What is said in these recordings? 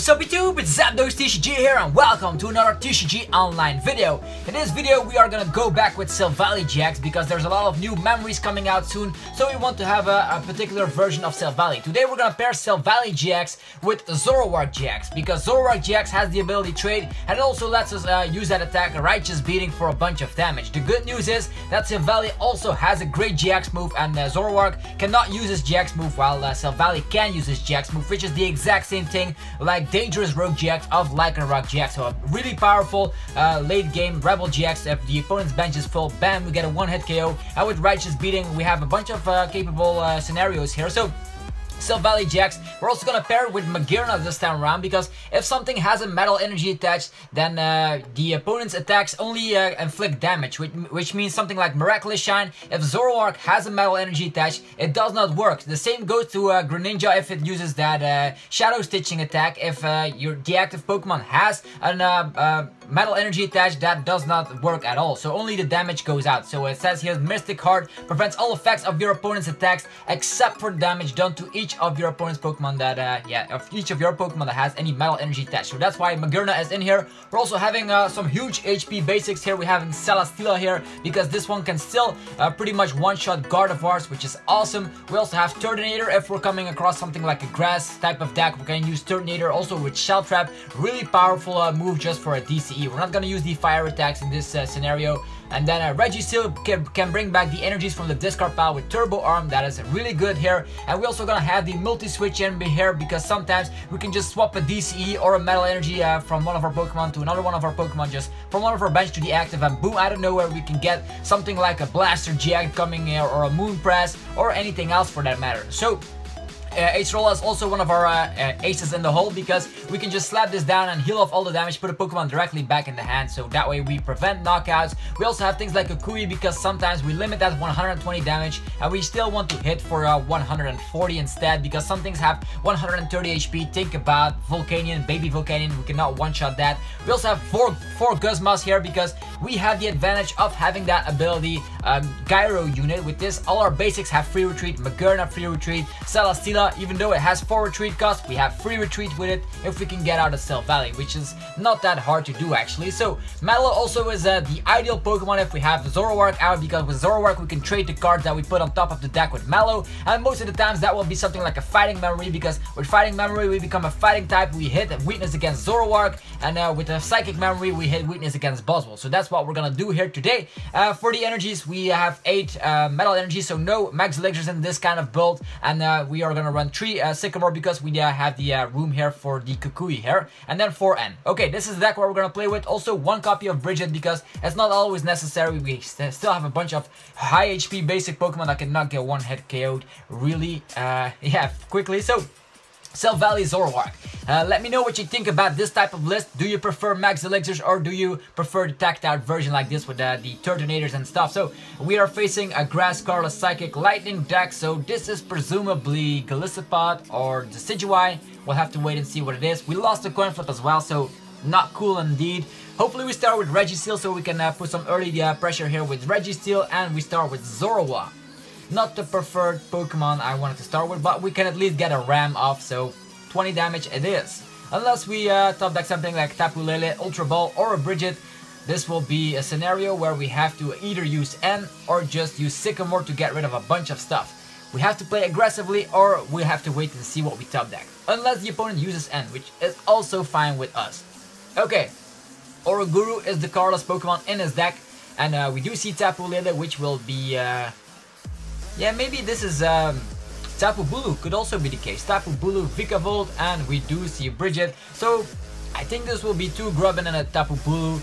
What's up YouTube, it's Zapdos TCG here and welcome to another TCG online video. In this video we are gonna go back with Silvally-GX because there's a lot of new memories coming out soon, so we want to have a particular version of Silvally. Today we're gonna pair Silvally-GX with Zoroark-GX because Zoroark-GX has the ability trade and it also lets us use that attack Righteous Beating for a bunch of damage. The good news is that Silvally also has a great GX move and Zoroark cannot use his GX move while Silvally can use his GX move, which is the exact same thing like Dangerous Rogue GX of Lycanroc GX. So a really powerful late game Rebel GX. If the opponent's bench is full, bam, we get a one-hit KO. And with Righteous Beating, we have a bunch of capable scenarios here. So Silvally-GX, we're also gonna pair it with Magearna this time around because if something has a metal energy attached, then the opponent's attacks only inflict damage, which means something like Miraculous Shine. If Zoroark has a metal energy attached, it does not work. The same goes to Greninja if it uses that Shadow Stitching attack. If your deactive Pokemon has a metal energy attached, that does not work at all, so only the damage goes out. So it says here Mystic Heart prevents all effects of your opponent's attacks except for damage done to each of your opponent's Pokemon that has any metal energy attached. So that's why Magearna is in here. We're also having some huge HP basics here. We're having Celesteela here because this one can still pretty much one-shot Gardevoirs, which is awesome. We also have Turtonator if we're coming across something like a grass type of deck. We can use Turtonator also with Shell Trap. Really powerful move just for a DCE. We're not going to use the fire attacks in this scenario. And then Registeel can bring back the energies from the discard pile with Turbo Arm. That is really good here. And we're also going to have the multi-switch in here because sometimes we can just swap a DCE or a metal energy from one of our Pokemon to another one of our Pokemon, just from one of our bench to the active, and boom, out of nowhere we can get something like a Blaster GX coming here or a Moon Press or anything else for that matter. So Acerola is also one of our aces in the hole because we can just slap this down and heal off all the damage, put a Pokemon directly back in the hand, so that way we prevent knockouts. We also have things like a Kukui because sometimes we limit that 120 damage and we still want to hit for 140 instead because some things have 130 HP. Think about Volcanion, Baby Volcanion, we cannot one-shot that. We also have four Guzmas here because we have the advantage of having that ability Gyro unit. With this, all our basics have free retreat, Magearna free retreat, Celesteela, even though it has 4 retreat costs, we have free retreat with it if we can get out of Silvally, which is not that hard to do actually. So Mallow also is the ideal Pokemon if we have Zoroark out, because with Zoroark we can trade the cards that we put on top of the deck with Mallow, and most of the times that will be something like a Fighting Memory because with Fighting Memory we become a fighting type, we hit weakness against Zoroark, and with the Psychic Memory we hit weakness against Buzzwole. So that's what we're gonna do here today. For the energies, we have 8 metal energies, so no Max Elixirs in this kind of build, and we are gonna run 3 Sycamore because we have the room here for the Kukui here, and then 4 N. Okay, this is the deck where we're gonna play with. Also 1 copy of Brigette because it's not always necessary. We still have a bunch of high HP basic Pokemon that cannot get one hit KO'd really quickly. So Silvally Zoroark. Let me know what you think about this type of list. Do you prefer Max Elixirs or do you prefer the tacked out version like this with the Turtonators and stuff? So we are facing a Grass Carla Psychic Lightning deck, so this is presumably Golisopod or Decidueye. We'll have to wait and see what it is. We lost the coin flip as well, so not cool indeed. Hopefully we start with Registeel so we can put some early pressure here with Registeel, and we start with Zorua. Not the preferred Pokemon I wanted to start with, but we can at least get a ram off, so 20 damage it is. Unless we top deck something like Tapu Lele, Ultra Ball, or a Brigette, this will be a scenario where we have to either use N or just use Sycamore to get rid of a bunch of stuff. We have to play aggressively or we have to wait and see what we top deck. Unless the opponent uses N, which is also fine with us. Okay, Oroguru is the Carlos Pokemon in his deck, and we do see Tapu Lele, which will be yeah, maybe this is Tapu Bulu, could also be the case. Tapu Bulu, Vikavolt, and we do see Brigette. So I think this will be 2 Grubbin and a Tapu Bulu.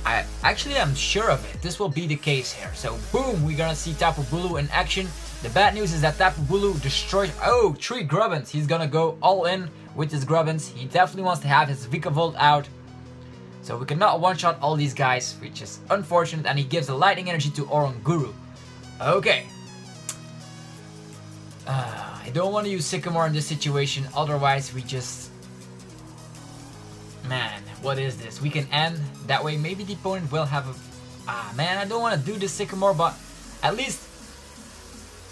I'm sure of it. This will be the case here. So boom, we're gonna see Tapu Bulu in action. The bad news is that Tapu Bulu destroys 3 Grubbins. He's gonna go all in with his Grubbins. He definitely wants to have his Vikavolt out. So we cannot one-shot all these guys, which is unfortunate, and he gives the lightning energy to Oranguru. Okay. I don't want to use Sycamore in this situation, otherwise we just... Man, what is this? We can end, that way maybe the opponent will have a... man, I don't want to do this Sycamore, but at least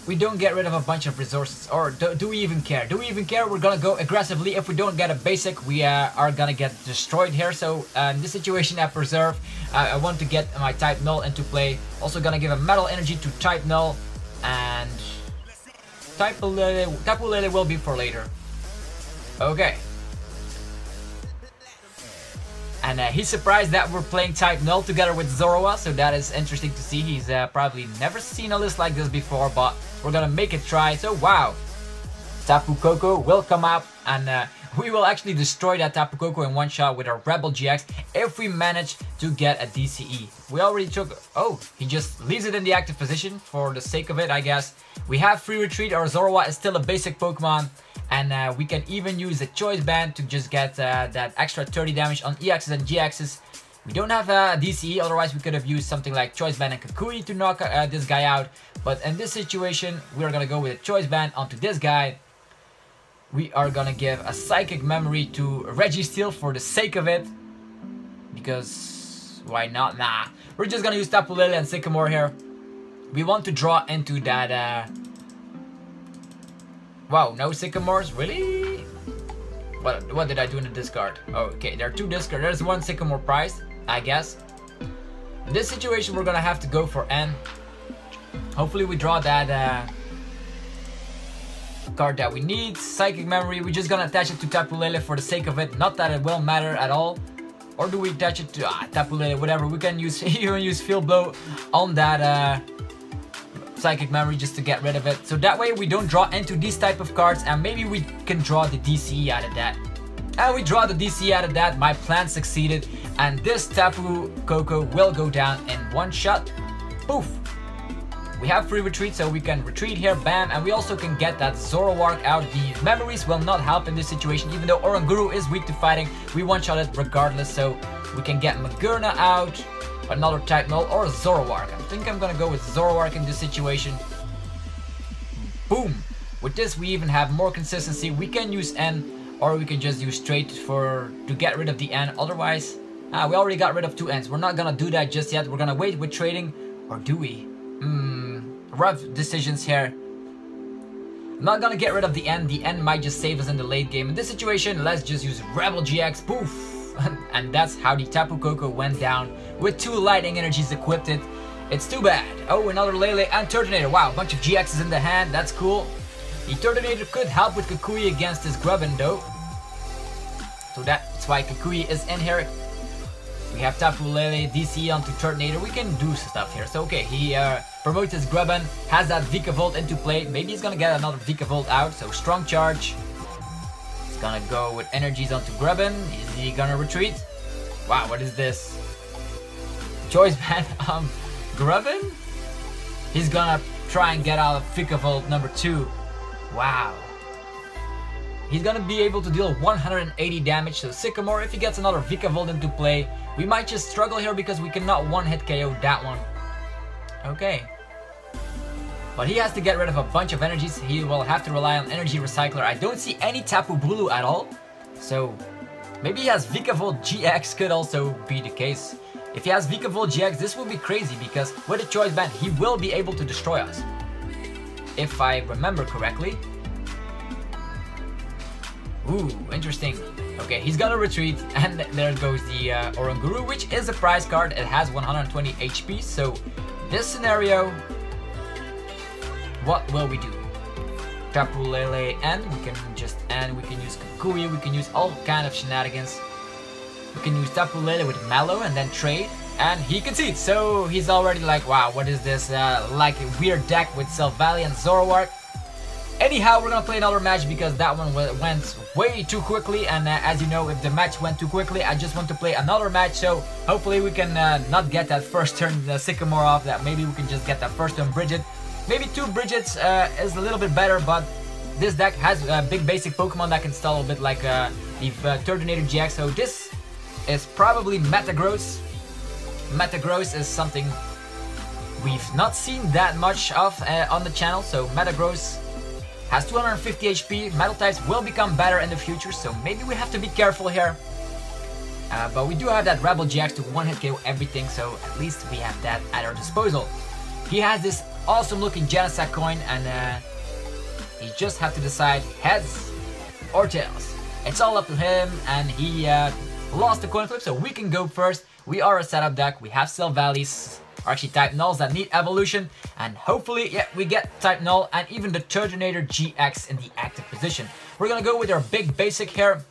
we don't get rid of a bunch of resources, or do we even care? Do we even care? We're gonna go aggressively. If we don't get a basic, we are gonna get destroyed here. So in this situation at Preserve, I want to get my type Null into play. Also gonna give a Metal Energy to type Null, and Tapu Lele will be for later. Okay. And he's surprised that we're playing type Null together with Zorua, so that is interesting to see. He's probably never seen a list like this before, but we're gonna make it try. So wow, Tapu Koko will come up, and we will actually destroy that Tapu Koko in one shot with our Rebel GX if we manage to get a DCE. We already took... Oh, he just leaves it in the active position for the sake of it, I guess. We have Free Retreat. Our Zorua is still a basic Pokemon. And we can even use the Choice Band to just get that extra 30 damage on EXs and GXs. We don't have a DCE, otherwise we could have used something like Choice Band and Kukui to knock this guy out. But in this situation, we are going to go with a Choice Band onto this guy. We are going to give a Psychic Memory to Registeel for the sake of it. Because why not? Nah, we're just going to use Tapu Lele and Sycamore here. We want to draw into that... Wow, no Sycamores? Really? What did I do in the discard? Oh, okay, there are two discards. There's one Sycamore prize, I guess. In this situation, we're gonna have to go for N. Hopefully we draw that card that we need. Psychic Memory, we're just gonna attach it to Tapu Lele for the sake of it. Not that it will matter at all. Or do we attach it to Tapu Lele, whatever. We can use even use Field Blow on that Psychic Memory just to get rid of it. So that way we don't draw into these type of cards, and maybe we can draw the DCE out of that. And we draw the DCE out of that. My plan succeeded, and this Tapu Koko will go down in one shot. Poof! We have Free Retreat, so we can retreat here, bam, and we also can get that Zoroark out. The memories will not help in this situation, even though Oranguru is weak to fighting. We one-shot it regardless, so we can get Magearna out, another type Null, or Zoroark. I think I'm gonna go with Zoroark in this situation. Boom! With this we even have more consistency. We can use N, or we can just use straight to get rid of the N. Otherwise, we already got rid of two N's. We're not gonna do that just yet. We're gonna wait with trading, or do we? Rough decisions here. I'm not gonna get rid of the N. The N might just save us in the late game. In this situation, let's just use Rebel GX. Poof! And that's how the Tapu Koko went down with two lightning energies equipped. It's too bad. Oh, another Lele and Turtonator. Wow, a bunch of GXs in the hand. That's cool. The Turtonator could help with Kukui against this Grubbin though. So that's why Kukui is in here. We have Tapu Lele, DC onto Turtonator. We can do stuff here. So okay, he promotes his Grubbin, has that Vikavolt into play. Maybe he's gonna get another Vikavolt out. So strong charge. He's gonna go with energies onto Grubbin. Is he gonna retreat? Wow, what is this? Choice Band Grubbin? He's gonna try and get out of Vikavolt number 2. Wow. He's gonna be able to deal 180 damage, so Sycamore, if he gets another Vikavolt into play, we might just struggle here because we cannot one-hit KO that one. Okay. But he has to get rid of a bunch of energies. He will have to rely on Energy Recycler. I don't see any Tapu Bulu at all, so maybe he has Vikavolt GX could also be the case. If he has Vikavolt GX, this will be crazy because with a Choice Band, he will be able to destroy us. If I remember correctly. Ooh, interesting. Okay, he's gonna retreat, and there goes the Oranguru, which is a prize card. It has 120 HP, so this scenario, what will we do? Tapu Lele, and we can just end, we can use Kukui, we can use all kind of shenanigans. We can use Tapu Lele with Mallow and then trade, and he concedes. So he's already like, wow, what is this, like a weird deck with Silvally and Zoroark. Anyhow, we're gonna play another match because that one went way too quickly, and as you know, if the match went too quickly, I just want to play another match, so hopefully we can not get that first turn Sycamore off, that maybe we can just get that first turn Brigette. Maybe 2 Brigettes is a little bit better, but this deck has big basic Pokemon that can stall a bit like the Turtonator-GX, so this is probably Metagross. Metagross is something we've not seen that much of on the channel, so Metagross has 250 HP, Metal types will become better in the future, so maybe we have to be careful here. But we do have that Rebel GX to one-hit KO everything, so at least we have that at our disposal. He has this awesome looking Genesect coin, and he just have to decide heads or tails. It's all up to him, and he lost the coin flip, so we can go first. We are a setup deck. We have Silvallies, or actually type nulls that need evolution, and hopefully, yeah, we get type null and even the Turtonator-GX in the active position. We're gonna go with our big basic here,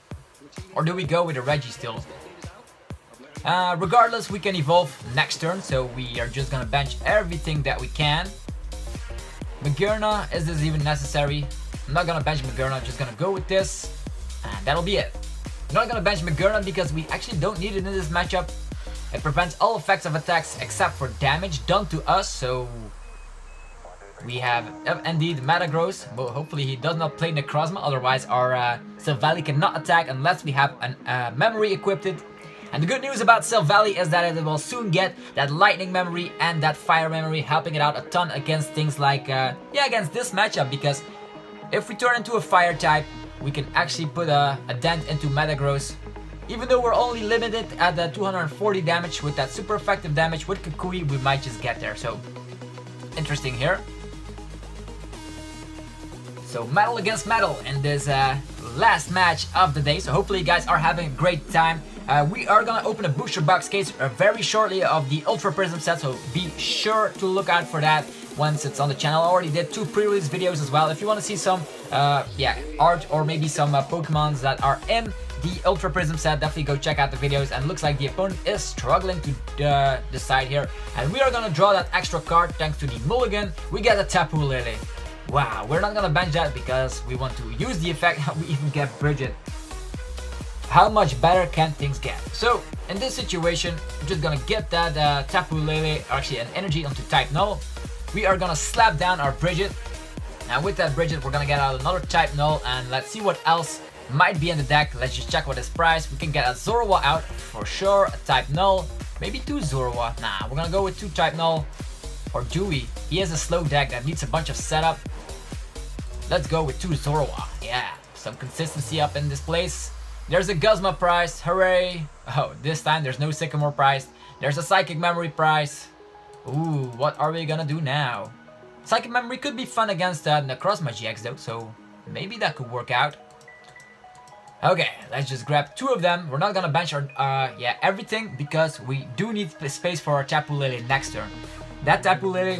or do we go with a Registeel? Regardless, we can evolve next turn, so we are just gonna bench everything that we can. Magearna, is this even necessary? I'm not gonna bench Magearna, just gonna go with this, and that'll be it. I'm not gonna bench Magearna because we actually don't need it in this matchup. It prevents all effects of attacks except for damage done to us, so we have indeed Metagross. Well, hopefully he does not play Necrozma, otherwise our Silvally cannot attack unless we have a memory equipped. And the good news about Silvally is that it will soon get that lightning memory and that fire memory, helping it out a ton against things like, against this matchup, because if we turn into a fire type, we can actually put a dent into Metagross. Even though we're only limited at the 240 damage, with that super effective damage with Kukui, we might just get there. So, interesting here. So, metal against metal in this last match of the day. So, hopefully you guys are having a great time. We are gonna open a booster box case very shortly of the Ultra Prism set, so be sure to look out for that once it's on the channel. I already did 2 pre-release videos as well. If you want to see some art or maybe some Pokemons that are in the Ultra Prism set, definitely go check out the videos. And it looks like the opponent is struggling to decide here, and we are gonna draw that extra card thanks to the mulligan. We get a Tapu Lele. Wow, we're not gonna bench that because we want to use the effect. We even get Brigette. How much better can things get? So in this situation, we're just gonna get that Tapu Lele, actually an energy onto type null. We are gonna slap down our Brigette, and with that Brigette we're gonna get out another type null, and let's see what else might be in the deck. Let's just check what is priced. We can get a Zorua out for sure, a type null, maybe 2 Zorua. Nah, we're gonna go with 2 type null, or do we? He has a slow deck that needs a bunch of setup. Let's go with 2 Zorua. Yeah, some consistency up in this place. There's a Guzma price, hooray! Oh, this time there's no Sycamore price. There's a Psychic Memory price. Ooh, what are we gonna do now? Psychic Memory could be fun against Necrozma GX though, so maybe that could work out. Okay, let's just grab 2 of them. We're not gonna bench our, everything, because we do need space for our Tapu Lele next turn. That Tapu Lele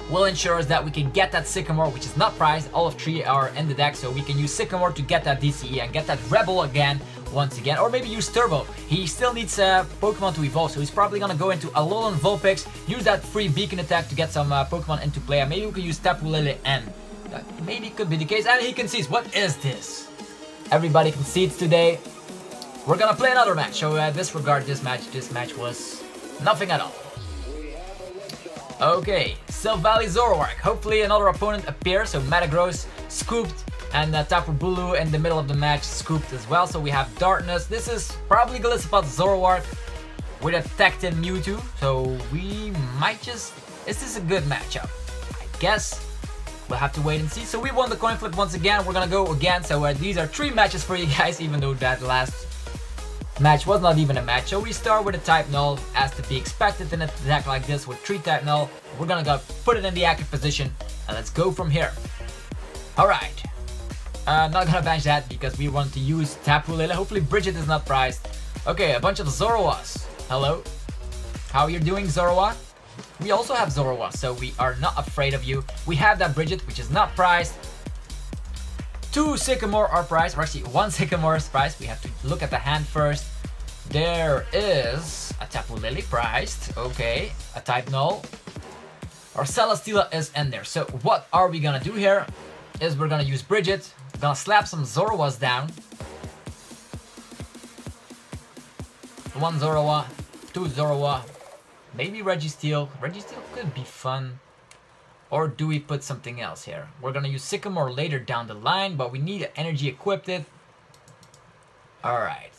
will ensure us that we can get that Sycamore, which is not priced. All of 3 are in the deck, so we can use Sycamore to get that DCE and get that Rebel again, once again. Or maybe use Turbo. He still needs Pokemon to evolve, so he's probably gonna go into Alolan Vulpix, use that free beacon attack to get some Pokemon into play. And maybe we can use Tapu Lele N. That maybe could be the case. And he concedes. What is this? Everybody concedes today. We're gonna play another match, so disregard this match. This match was nothing at all. Okay, Silvally Zoroark. Hopefully another opponent appears, so Metagross scooped, and Tapu Bulu in the middle of the match scooped as well. So we have Darkness. This is probably Golisopod Zoroark with a Tectin Mewtwo, so we might just... Is this a good matchup? I guess we'll have to wait and see. So we won the coin flip once again. We're gonna go again, so these are 3 matches for you guys, even though that last match was not even a match. So we start with a type null, as to be expected in a deck like this with 3 type null. We're gonna go put it in the active position, and let's go from here. Alright, I'm not gonna bench that because we want to use Tapu Lele. Hopefully Brigette is not priced. Okay, a bunch of Zoruas. Hello, how are you doing, Zorua? We also have Zorua, so we are not afraid of you. We have that Brigette, which is not priced. 2 Sycamore are priced, or actually 1 Sycamore is priced. We have to look at the hand first. There is a Tapu Lele priced. Okay, a type null. Our Celesteela is in there. So what are we gonna do here? Is we're gonna use Brigette. We're gonna slap some Zoruas down. 1 Zorua, 2 Zorua, maybe Registeel. Registeel could be fun. Or do we put something else here? We're gonna use Sycamore later down the line, but we need energy equipped. Alright.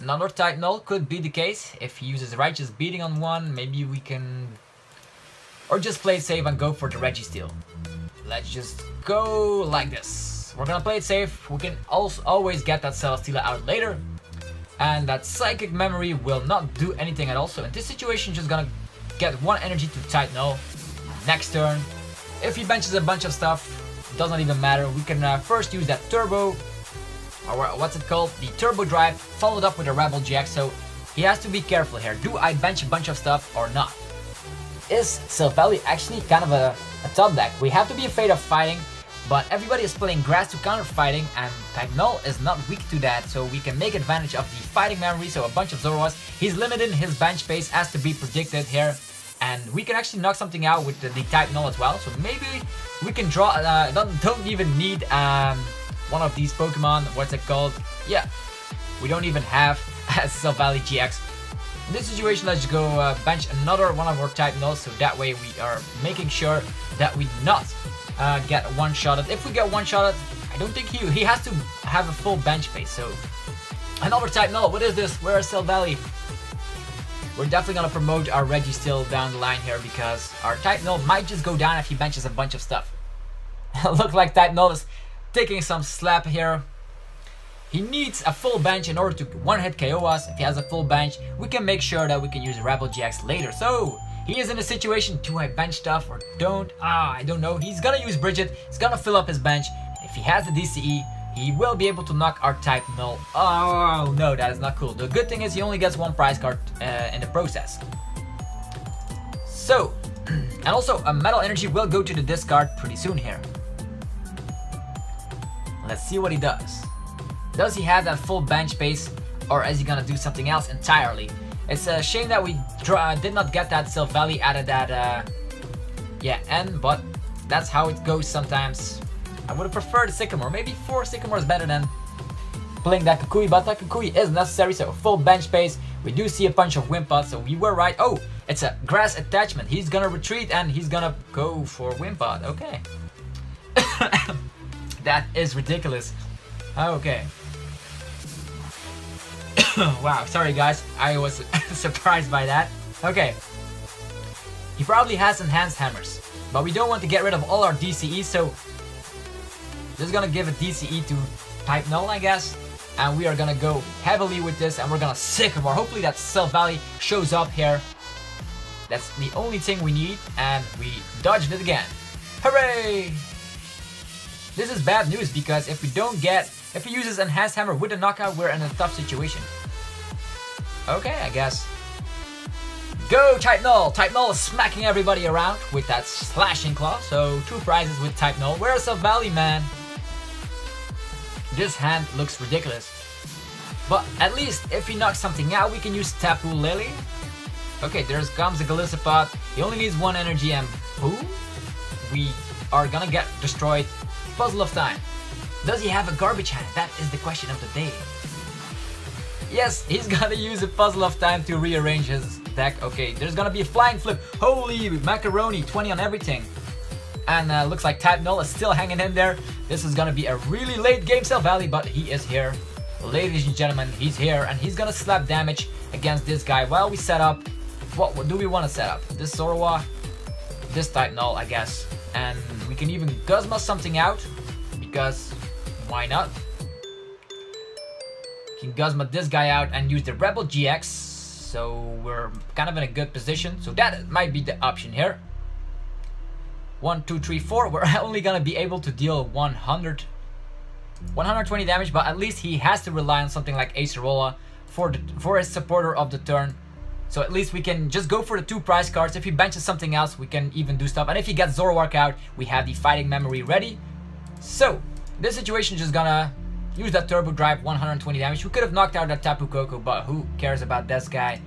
Another type null could be the case. If he uses Righteous Beating on one, maybe we can... Or just play it safe and go for the Registeel. Let's just go like this. We're gonna play it safe. We can also always get that Celesteela out later. And that Psychic Memory will not do anything at all. So in this situation, just gonna get 1 energy to type null. next turn. If he benches a bunch of stuff, doesn't even matter. We can first use that turbo, or what's it called? The turbo drive, followed up with a Rebel GX, so he has to be careful here. Do I bench a bunch of stuff or not? Is Silvally actually kind of a top deck? We have to be afraid of fighting, but everybody is playing grass to counter fighting, and type Null is not weak to that, so we can make advantage of the fighting memory, so a bunch of Zoroarks. He's limited in his bench space as to be predicted here, and we can actually knock something out with the type Null as well, so maybe we can draw, don't even need one of these Pokemon, what's it called? Yeah, we don't even have Silvally-GX. In this situation, let's go bench another one of our type Nulls, so that way we are making sure that we not get one-shotted. If we get one-shotted, I don't think he has to have a full bench space. So another type Null. What is this? Where is Silvally? We're definitely gonna promote our Registeel down the line here because our type Null might just go down if he benches a bunch of stuff. Look like type Null is taking some slap here. He needs a full bench in order to one-hit KO us. If he has a full bench, we can make sure that we can use Rebel GX later. So he is in a situation, do I bench stuff or don't? I don't know. He's gonna use Brigette. He's gonna fill up his bench. If he has the DCE, he will be able to knock our type Null. Oh no, that is not cool. The good thing is he only gets one prize card in the process. So, and also a Metal Energy will go to the discard pretty soon here. Let's see what he does. Does he have that full bench space, or is he gonna do something else entirely? It's a shame that we did not get that Silvally out of that N, but that's how it goes sometimes. I would have preferred a Sycamore. Maybe 4 Sycamore is better than playing that Kukui, but that Kukui is necessary, so full bench space. We do see a bunch of Wimpod, so we were right. Oh, it's a grass attachment. He's gonna retreat and he's gonna go for Wimpod. Okay. That is ridiculous. Okay. Wow, sorry guys, I was surprised by that. Okay. He probably has enhanced hammers, but we don't want to get rid of all our DCE, so just gonna give a DCE to type Null, I guess. And we are gonna go heavily with this, and we're gonna Sycamore. Hopefully that Silvally shows up here. That's the only thing we need, and we dodged it again. Hooray! This is bad news, because if he uses enhanced hammer with a knockout, we're in a tough situation. Okay, I guess. Go type Null! Type Null is smacking everybody around with that slashing claw. So 2 prizes with type Null. Where's Silvally, man? This hand looks ridiculous. But at least if he knocks something out, we can use Tapu Lele. Okay, there comes a Golisopod. He only needs 1 energy and boom. We are gonna get destroyed. Puzzle of time. Does he have a garbage hand? That is the question of the day. Yes, he's gonna use a puzzle of time to rearrange his deck. Okay, there's gonna be a flying flip. Holy macaroni, 20 on everything. And looks like type Null is still hanging in there. This is gonna be a really late game Silvally, but he is here. Ladies and gentlemen, he's here, and he's gonna slap damage against this guy while we set up. What do we want to set up? This Zorua, this type Null, I guess. And we can even Guzma something out, because why not? We can Guzma this guy out and use the Rebel GX, so we're kind of in a good position. So that might be the option here. 1, 2, 3, 4. We're only gonna be able to deal 120 damage, but at least he has to rely on something like Acerola for his supporter of the turn. So at least we can just go for the 2 prize cards. If he benches something else, we can even do stuff. And if he gets Zoroark out, we have the fighting memory ready. So this situation just gonna use that turbo drive, 120 damage. We could have knocked out that Tapu Koko, but who cares about this guy?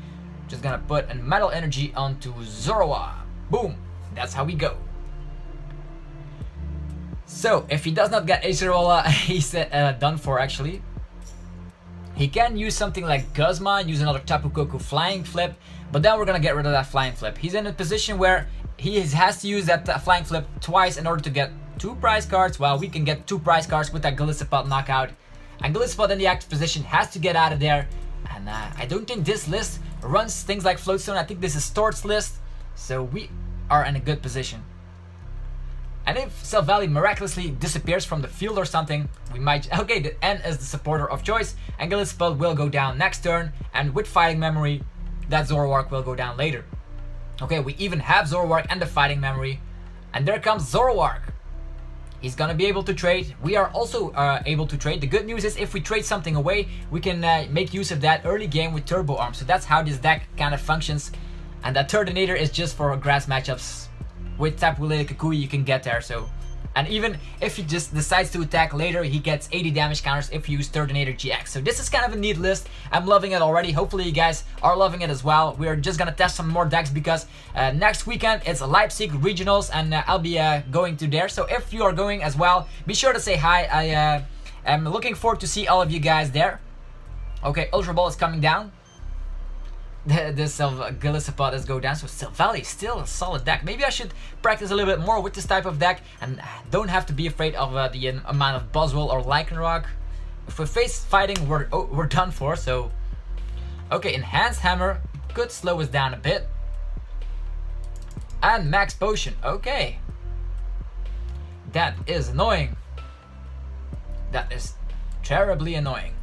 Just gonna put a metal energy onto Zorua. Boom. That's how we go. So if he does not get Acerola, he's done for actually. He can use something like Guzma, use another Tapu Koko flying flip, but then we're gonna get rid of that flying flip. He's in a position where he has to use that flying flip twice in order to get 2 prize cards, while we can get 2 prize cards with that Golisopod knockout. And Golisopod in the active position has to get out of there. And I don't think this list runs things like Floatstone. I think this is Stort's list, so we are in a good position. And if Silvally miraculously disappears from the field or something, we might... Okay, the N is the supporter of choice, and Golisopod will go down next turn, and with fighting memory, that Zoroark will go down later. Okay, we even have Zoroark and the fighting memory, And there comes Zoroark. He's gonna be able to trade. We are also able to trade. The good news is if we trade something away, we can make use of that early game with Turbo Arm. So that's how this deck kind of functions. And that Turtonator is just for grass matchups. With Tapu Lele-Kukui you can get there. So, and even if he just decides to attack later, he gets 80 damage counters if you use Turtonator-GX. So this is kind of a neat list. I'm loving it already. Hopefully you guys are loving it as well. We're just gonna test some more decks because next weekend it's Leipzig Regionals and I'll be going to there. So if you are going as well, be sure to say hi. I am looking forward to see all of you guys there. Okay, Ultra Ball is coming down. This Golisopod does go down, so Silvally still a solid deck. Maybe I should practice a little bit more with this type of deck and don't have to be afraid of the amount of Buzzwole or Lycanroc. If we face fighting, we're done for. So, okay, Enhanced Hammer could slow us down a bit. And Max Potion, okay. That is annoying. That is terribly annoying.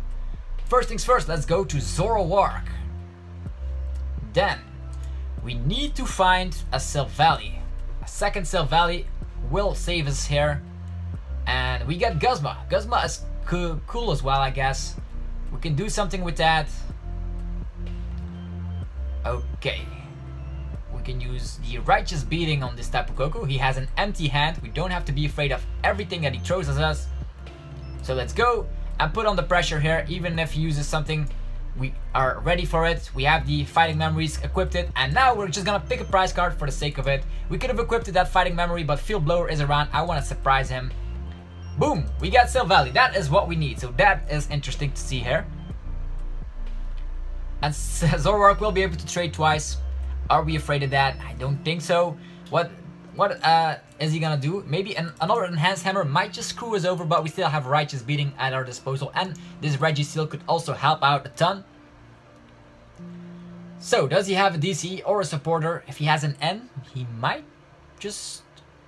First things first, let's go to Zoroark. Then, we need to find a Silvally. A second Silvally will save us here. And we get Guzma. Guzma is cool as well, I guess. We can do something with that. Okay. We can use the Righteous Beating on this Tapu Koko. He has an empty hand. We don't have to be afraid of everything that he throws at us. So let's go and put on the pressure here. Even if he uses something, we are ready for it. We have the Fighting Memories equipped it, and now we're just gonna pick a prize card for the sake of it. We could have equipped that Fighting Memory, but Field Blower is around. I want to surprise him. Boom! We got Silvally. That is what we need. So that is interesting to see here. And Zoroark will be able to trade twice. Are we afraid of that? I don't think so. What is he gonna do? Maybe another Enhanced Hammer might just screw us over, but we still have Righteous Beating at our disposal, and this Registeel could also help out a ton. So, does he have a DCE or a supporter? If he has an N, he might just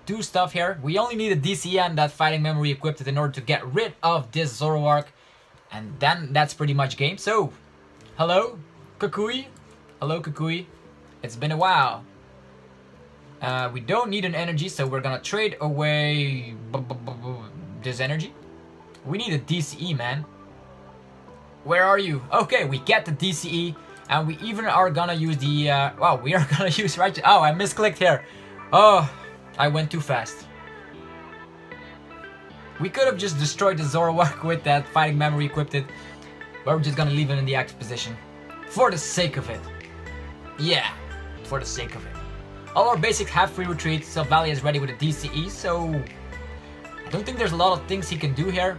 do stuff here. We only need a DCE and that Fighting Memory equipped in order to get rid of this Zoroark, and then that's pretty much game. So, hello, Kukui. Hello, Kukui. It's been a while. We don't need an energy, so we're gonna trade away this energy. We need a DCE, man. Where are you? Okay, we get the DCE, and we even are gonna use the, wow, we are gonna use right. Oh, I misclicked here. Oh, I went too fast. We could have just destroyed the Zoroark with that Fighting Memory equipped it, but we're just gonna leave it in the active position. For the sake of it. Yeah, for the sake of it. All our basics have free retreat. Silvally is ready with a DCE, so I don't think there's a lot of things he can do here.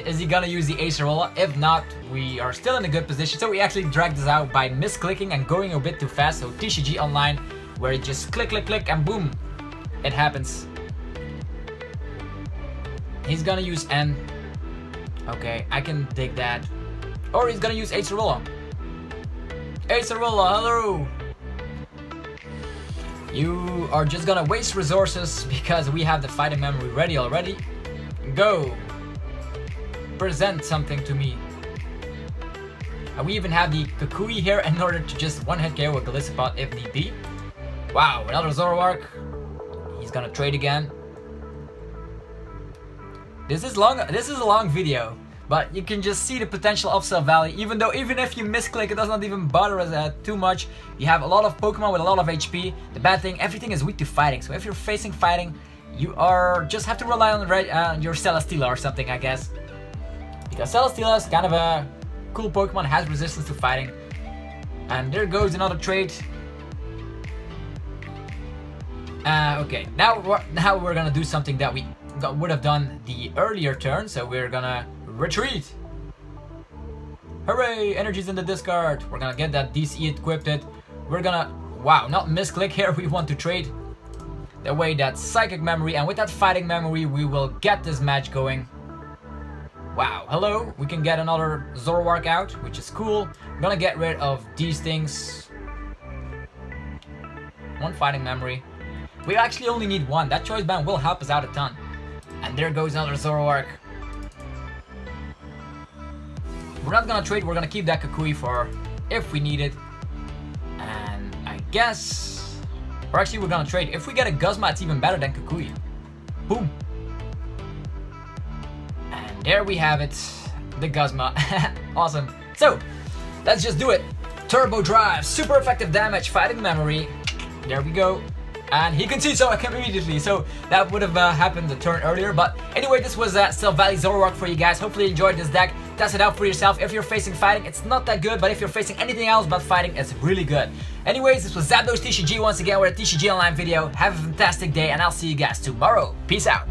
Is he gonna use the Acerola? If not, we are still in a good position. So we actually dragged this out by misclicking and going a bit too fast. So TCG Online, where you just click, click, click, and boom, it happens. He's gonna use N. Okay, I can dig that. Or he's gonna use Acerola. Acerola, hello! You are just gonna waste resources because we have the Fighting Memory ready already. Go! Present something to me. And we even have the Kukui here in order to just one-hit KO a Golisopod if need be. Wow, another Zoroark. He's gonna trade again. This is a long video, but you can just see the potential of Silvally. Even if you misclick, it does not even bother us too much. You have a lot of Pokemon with a lot of HP. The bad thing, everything is weak to fighting. So if you're facing fighting, you just have to rely on your Celesteela or something, I guess. Because Celesteela is kind of a cool Pokemon, has resistance to fighting. And there goes another trade. Okay, now we're gonna do something that we would have done the earlier turn, so we're gonna retreat. Hooray! Energy's in the discard. We're gonna get that DCE equipped. We're gonna, wow, not misclick here. We want to trade away that Psychic Memory, and with that Fighting Memory, we will get this match going. Wow, hello. We can get another Zoroark out, which is cool. I'm gonna get rid of these things. One Fighting Memory. We actually only need one. That choice band will help us out a ton. And there goes another Zoroark. We're not gonna trade, we're gonna keep that Kukui for if we need it. And I guess... Or actually, we're gonna trade. If we get a Guzma, it's even better than Kukui. Boom. And there we have it. The Guzma. Awesome. So, let's just do it. Turbo Drive, super effective damage, fighting memory. There we go. And he can see so immediately, so that would have happened a turn earlier. But anyway, this was Silvally Zoroark for you guys. Hopefully you enjoyed this deck. Test it out for yourself. If you're facing fighting, it's not that good, but if you're facing anything else but fighting, it's really good. Anyways, this was Zapdos TCG once again with a TCG Online video. Have a fantastic day, and I'll see you guys tomorrow. Peace out.